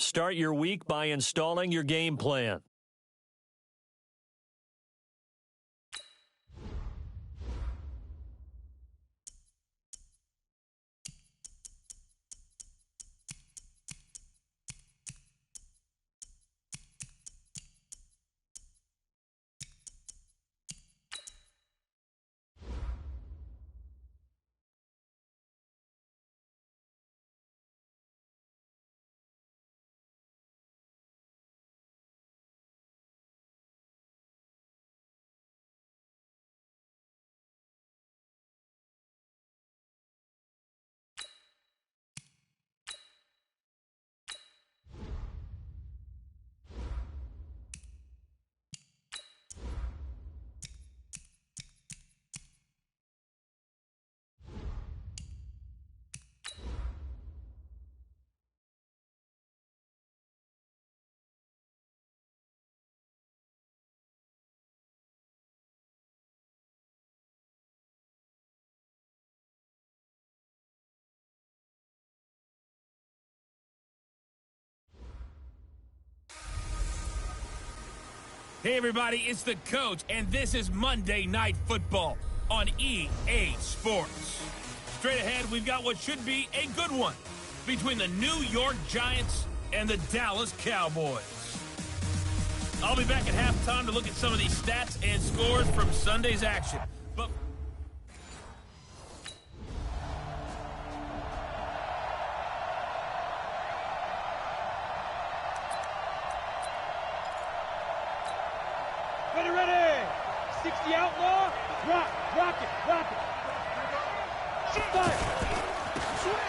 Start your week by installing your game plan. Hey everybody, it's the coach, and this is Monday Night Football on EA Sports. Straight ahead, we've got what should be a good one between the New York Giants and the Dallas Cowboys. I'll be back at halftime to look at some of these stats and scores from Sunday's action. But Ready. 60 outlaw. Rock it. Fire.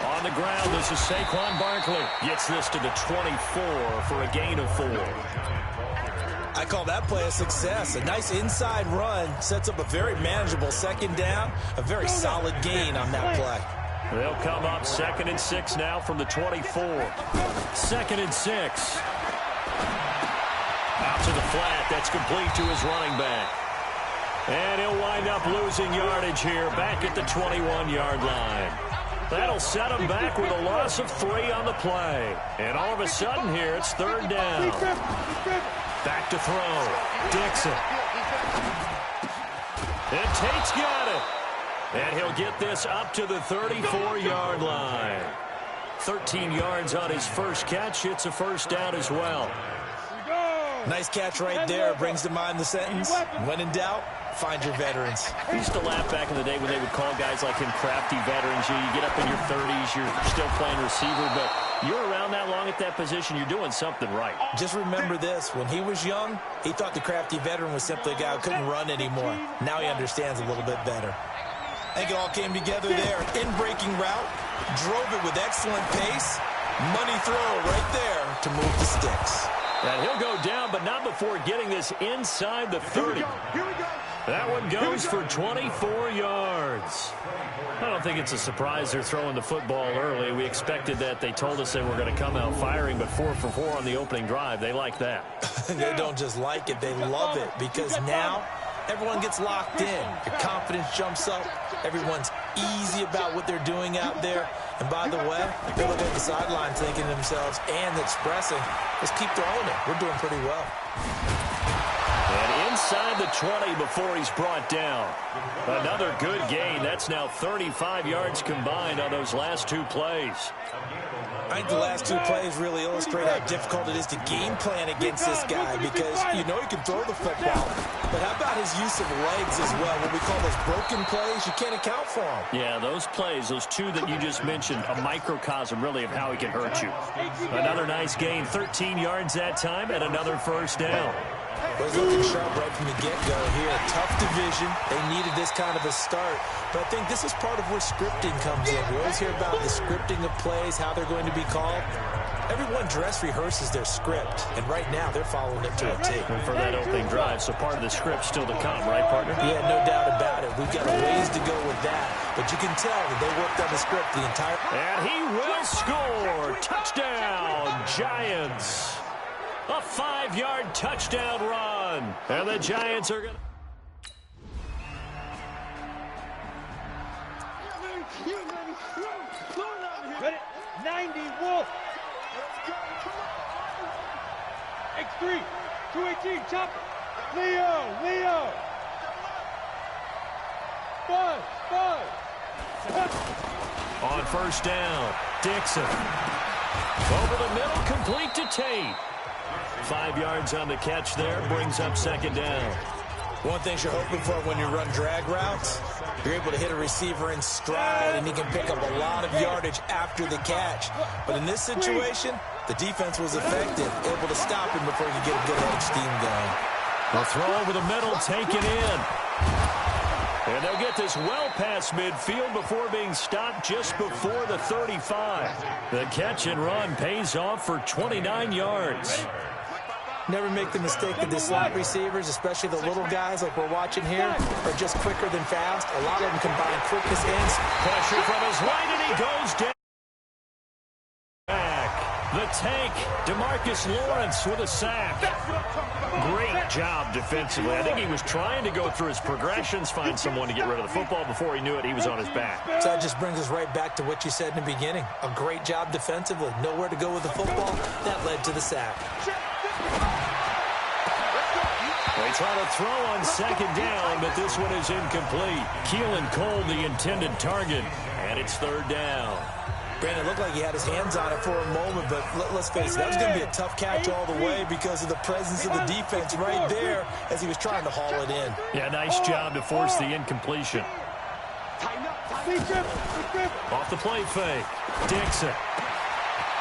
On the ground, this is Saquon Barkley. Gets this to the 24 for a gain of 4. I call that play a success. A nice inside run sets up a very manageable second down. A very solid gain on that play. They'll come up 2nd and 6 now from the 24. 2nd and 6. Out to the flat. That's complete to his running back. And he'll wind up losing yardage here back at the 21-yard line. That'll set him back with a loss of 3 on the play. And all of a sudden here, it's 3rd down. Back to throw. Dixon. And Tate's got it. And he'll get this up to the 34-yard line. 13 yards on his first catch. It's a first down as well. Nice catch right there. Brings to mind the sentence, when in doubt, find your veterans. I used to laugh back in the day when they would call guys like him crafty veterans. You get up in your 30s, you're still playing receiver, but you're around that long at that position, you're doing something right. Just remember this. When he was young, he thought the crafty veteran was simply a guy who couldn't run anymore. Now he understands a little bit better. I think it all came together there. In-breaking route, drove it with excellent pace. Money throw right there to move the sticks. And he'll go down, but not before getting this inside the 30. Here we go. That one goes for 24 yards. I don't think it's a surprise they're throwing the football early. We expected that. They told us they were going to come out firing, but 4 for 4 on the opening drive. They like that. They don't just like it, they love it, because now everyone gets locked in. Your confidence jumps up. Everyone's easy about what they're doing out there. And by the way, they're looking at the sideline thinking to themselves and expressing, let's keep throwing it. We're doing pretty well. And inside the 20 before he's brought down. Another good gain. That's now 35 yards combined on those last 2 plays. I think the last 2 plays really illustrate how difficult it is to game plan against this guy, because you know he can throw the football. But how about his use of legs as well? What we call those broken plays, you can't account for them. Yeah, those plays, those 2 that you just mentioned, a microcosm really of how he can hurt you. Another nice gain, 13 yards that time, and another first down. Was looking sharp right from the get-go here. Tough division. They needed this kind of a start. But I think this is part of where scripting comes in. We always hear about the scripting of plays, how they're going to be called. Everyone dress rehearses their script, and right now they're following it to a T. And for that opening drive, so part of the script still to come, right, partner? Yeah, no doubt about it. We've got a ways to go with that. But you can tell that they worked on the script the entire... And he will score! Touchdown, Giants! A 5-yard touchdown run. And the Giants are going to... Ready? 90, Wolf. X3, 218, chop it. Leo. Buzz. On first down, Dixon. Over the middle, complete to Tate. 5 yards on the catch there, brings up second down. One thing you're hoping for when you run drag routes, you're able to hit a receiver in stride, and he can pick up a lot of yardage after the catch. But in this situation, the defense was effective, able to stop him before he could get a good head of steam going. The throw over the middle, taken in. And they'll get this well past midfield before being stopped just before the 35. The catch and run pays off for 29 yards. Never make the mistake that the slot receivers, especially the little guys like we're watching here, are just quicker than fast. A lot of them combine quickness and pressure from his right, and he goes down. The tank, DeMarcus Lawrence with a sack. Great job defensively. I think he was trying to go through his progressions, find someone to get rid of the football. Before he knew it, he was on his back. So that just brings us right back to what you said in the beginning. A great job defensively. Nowhere to go with the football. That led to the sack. They try to throw on second down, but this one is incomplete. Keelan Cole, the intended target, and it's third down. Brandon, it looked like he had his hands on it for a moment, but let's face it, that was going to be a tough catch all the way because of the presence of the defense right there as he was trying to haul it in. Yeah, nice job to force the incompletion. Off the play fake. Dixon.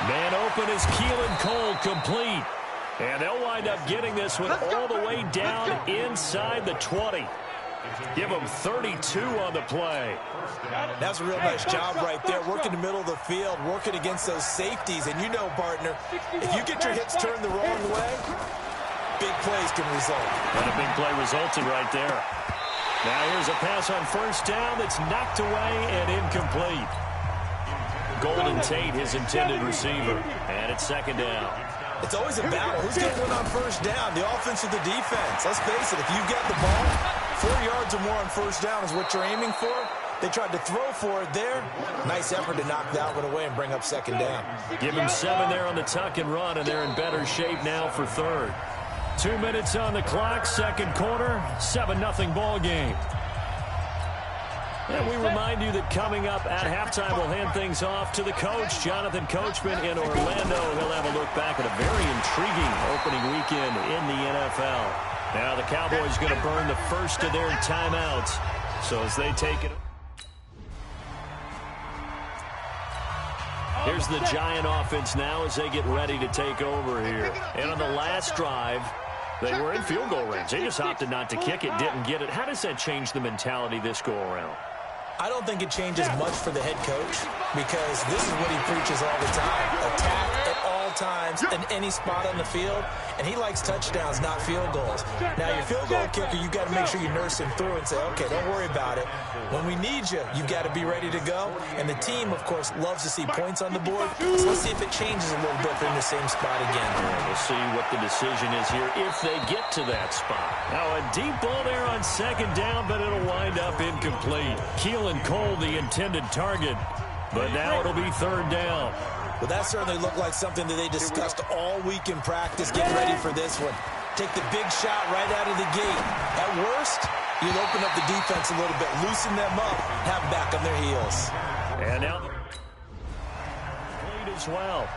Man open is Keelan Cole, complete. And they'll wind up getting this one all the way down inside the 20. Give them 32 on the play. That's a real nice job right there, working the middle of the field, working against those safeties. And you know, partner, if you get your hips turned the wrong way, big plays can result. And a big play resulted right there. Now here's a pass on first down that's knocked away and incomplete. Golden Tate, his intended receiver. And it's second down. It's always a battle. Who's going to win on first down, the offense or the defense? Let's face it, if you've got the ball, 4 yards or more on first down is what you're aiming for. They tried to throw for it there. Nice effort to knock that one away and bring up second down. Give them 7 there on the tuck and run, and they're in better shape now for third. 2 minutes on the clock, second quarter, 7-0 ball game. And we remind you that coming up at halftime, we'll hand things off to the coach, Jonathan Coachman in Orlando. He'll have a look back at a very intriguing opening weekend in the NFL. Now the Cowboys going to burn the first of their timeouts. So as they take it. Here's the Giant offense now as they get ready to take over here. And on the last drive, they were in field goal range. They just opted not to kick it, didn't get it. How does that change the mentality this go around? I don't think it changes much for the head coach because this is what he preaches all the time. Attack at all times in any spot on the field, and he likes touchdowns, not field goals. Now, your field goal kicker, you got to make sure you nurse him through and say, okay, don't worry about it. When we need you, you got to be ready to go. And the team, of course, loves to see points on the board. So let's see if it changes a little bit. They're in the same spot again. Yeah, we'll see what the decision is here if they get to that spot. Now, a deep ball there on second down, but it'll wind up incomplete. Keelan Cole, the intended target, but now it'll be third down. Well, that certainly looked like something that they discussed all week in practice. Get ready for this one. Take the big shot right out of the gate. At worst, you'll open up the defense a little bit, loosen them up, have them back on their heels. And now lead as well.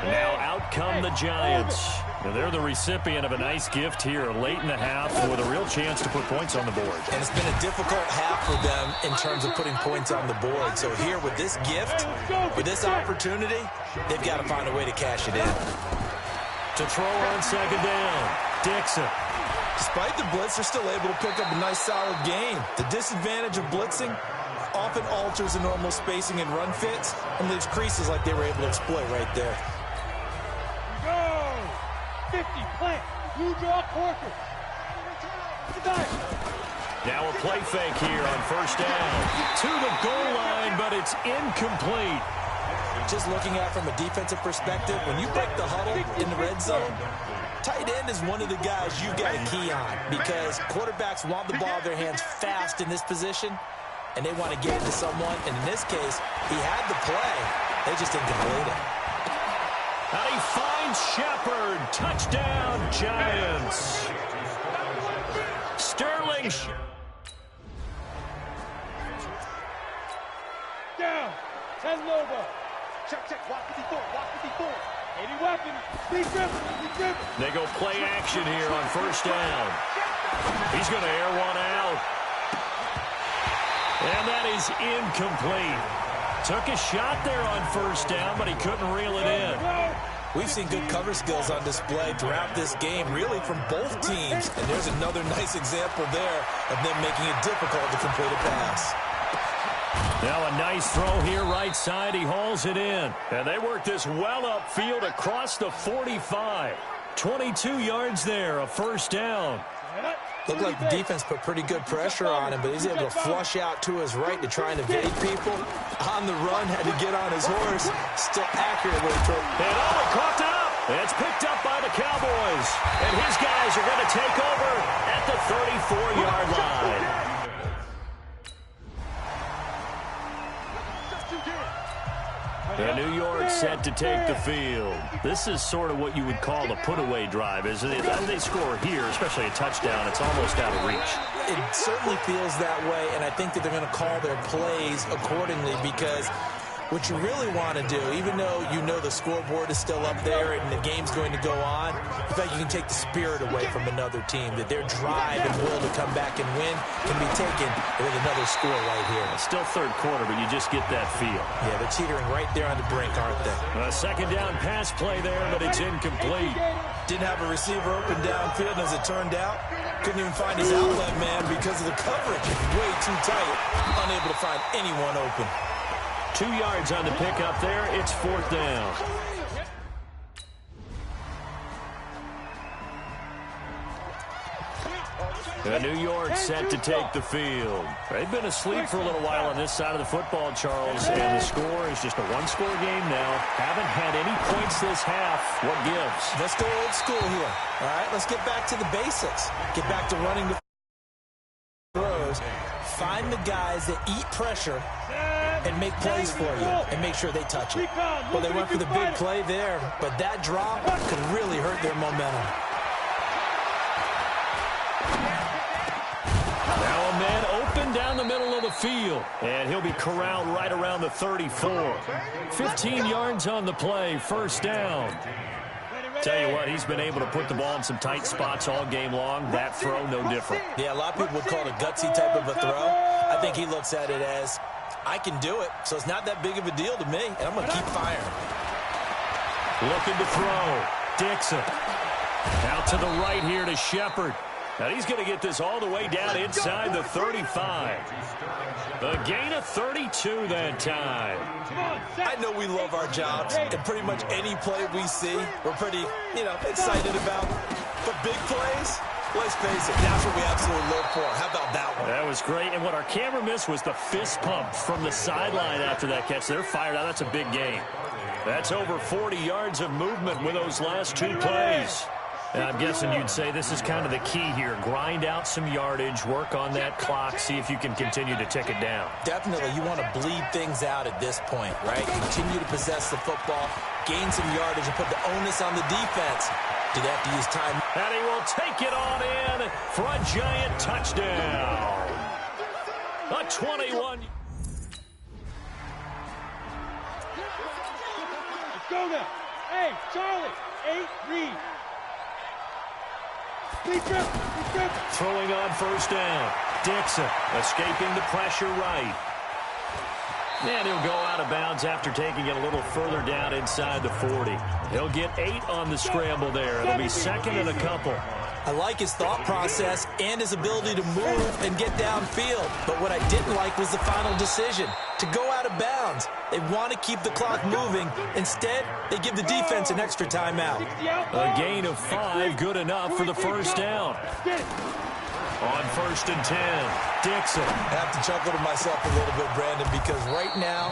Now out come the Giants. Now they're the recipient of a nice gift here late in the half with a real chance to put points on the board. And it's been a difficult half for them in terms of putting points on the board. So here with this gift, with this opportunity, they've got to find a way to cash it in. To throw on second down, Dixon. Despite the blitz, they're still able to pick up a nice solid gain. The disadvantage of blitzing often alters the normal spacing and run fits and leaves creases like they were able to exploit right there. 50, plant, blue draw, Corker. Now a play fake here on first down. To the goal line, but it's incomplete. Just looking at it from a defensive perspective, when you break the huddle in the red zone, tight end is one of the guys you got to key on because quarterbacks want the ball in their hands fast in this position, and they want to get it to someone. And in this case, he had the play. They just didn't complete it. And he finds Shepard. Touchdown, Giants. Sterling. Down. 10 Lobo. Check. Walk 54. Walk 54. 80 weapon. Big dribble. They go play action here on first down. He's going to air one out. And that is incomplete. Took a shot there on first down, but he couldn't reel it in. We've seen good cover skills on display throughout this game, really from both teams. And there's another nice example there of them making it difficult to complete a pass. Now a nice throw here right side. He hauls it in. And they work this well upfield across the 45. 22 yards there, a first down. Looked like the defense put pretty good pressure on him, but he's able to flush out to his right to try and evade people. On the run, had to get on his horse. Still accurately throw. And he caught it up. It's picked up by the Cowboys. And his guys are going to take over at the 34-yard line. And New York set to take the field. This is sort of what you would call a put-away drive, isn't it? If they score here, especially a touchdown, it's almost out of reach. It certainly feels that way, and I think that they're going to call their plays accordingly because what you really want to do, even though you know the scoreboard is still up there and the game's going to go on, in fact, you can take the spirit away from another team, that their drive and will to come back and win can be taken with another score right here. Still third quarter, but you just get that feel. Yeah, they're teetering right there on the brink, aren't they? A second down pass play there, but it's incomplete. Didn't have a receiver open downfield, and as it turned out, couldn't even find his outlet man because of the coverage. Way too tight, unable to find anyone open. 2 yards on the pickup there. It's fourth down. New York set to take the field. They've been asleep for a little while on this side of the football, Charles, and the score is just a one-score game now. Haven't had any points this half. What gives? Let's go old school here. All right, let's get back to the basics. Get back to running the throws. Find the guys that eat pressure and make plays for you and make sure they touch it. Well, they went for the big play there, but that drop could really hurt their momentum. Now a man open down the middle of the field, and he'll be corralled right around the 34. 15 yards on the play, first down. Tell you what, he's been able to put the ball in some tight spots all game long. That throw, no different. Yeah, a lot of people would call it a gutsy type of a throw. I think he looks at it as, I can do it, so it's not that big of a deal to me, and I'm going to keep firing. Looking to throw. Dixon. Out to the right here to Shepard. Now he's going to get this all the way down inside the 35. A gain of 32 that time. I know we love our jobs, and pretty much any play we see, we're pretty, excited about. But big plays, let's face it, that's what we absolutely live for. How about that one? That was great, and what our camera missed was the fist pump from the sideline after that catch. They're fired out. That's a big gain. That's over 40 yards of movement with those last two plays. And I'm guessing you'd say this is kind of the key here. Grind out some yardage, work on that clock, see if you can continue to tick it down. Definitely. You want to bleed things out at this point, right? Continue to possess the football, gain some yardage, and put the onus on the defense. Do they have to use time? And he will take it on in for a Giant touchdown. A 21. Let's go now. Hey, Charlie. 8, read. Throwing on first down. Dixon escaping the pressure right. And he'll go out of bounds after taking it a little further down inside the 40. He'll get 8 on the scramble there. It'll be second and a couple. I like his thought process and his ability to move and get downfield. But what I didn't like was the final decision, to go out of bounds. They want to keep the clock moving. Instead, they give the defense an extra timeout. A gain of 5, good enough for the first down. On first and 10, Dixon. I have to chuckle to myself a little bit, Brandon, because right now,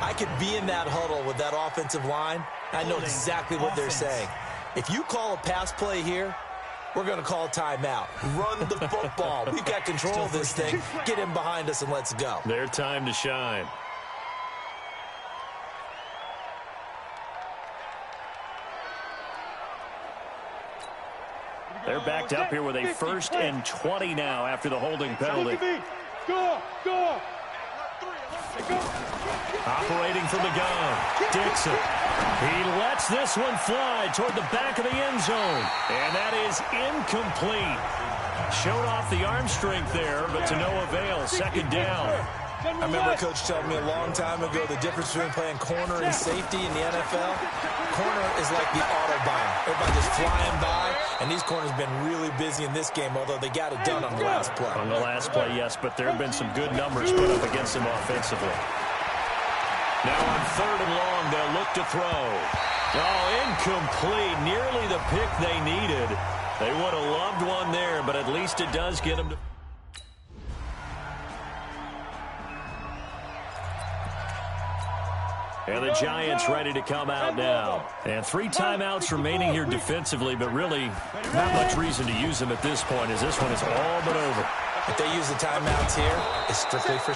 I could be in that huddle with that offensive line. I know exactly what they're saying. If you call a pass play here, we're going to call timeout. Run the football. We've got control of this thing. Get him behind us and let's go. Their time to shine. They're backed up here with a 1st and 20 now after the holding penalty. Go. Operating from the gun, Dixon. He lets this one fly toward the back of the end zone. And that is incomplete. Showed off the arm strength there, but to no avail. 2nd down. I remember Coach telling me a long time ago the difference between playing corner and safety in the NFL. Corner is like the Autobahn. Everybody just flying by, and these corners have been really busy in this game, although they got it done on the last play. On the last play, yes, but there have been some good numbers put up against them offensively. Now on 3rd and long, they'll look to throw. Oh, incomplete. Nearly the pick they needed. They would have loved one there, but at least it does get them to... And the Giants ready to come out now. And 3 timeouts remaining here defensively, but really not much reason to use them at this point, as this one is all but over. If they use the timeouts here, it's strictly for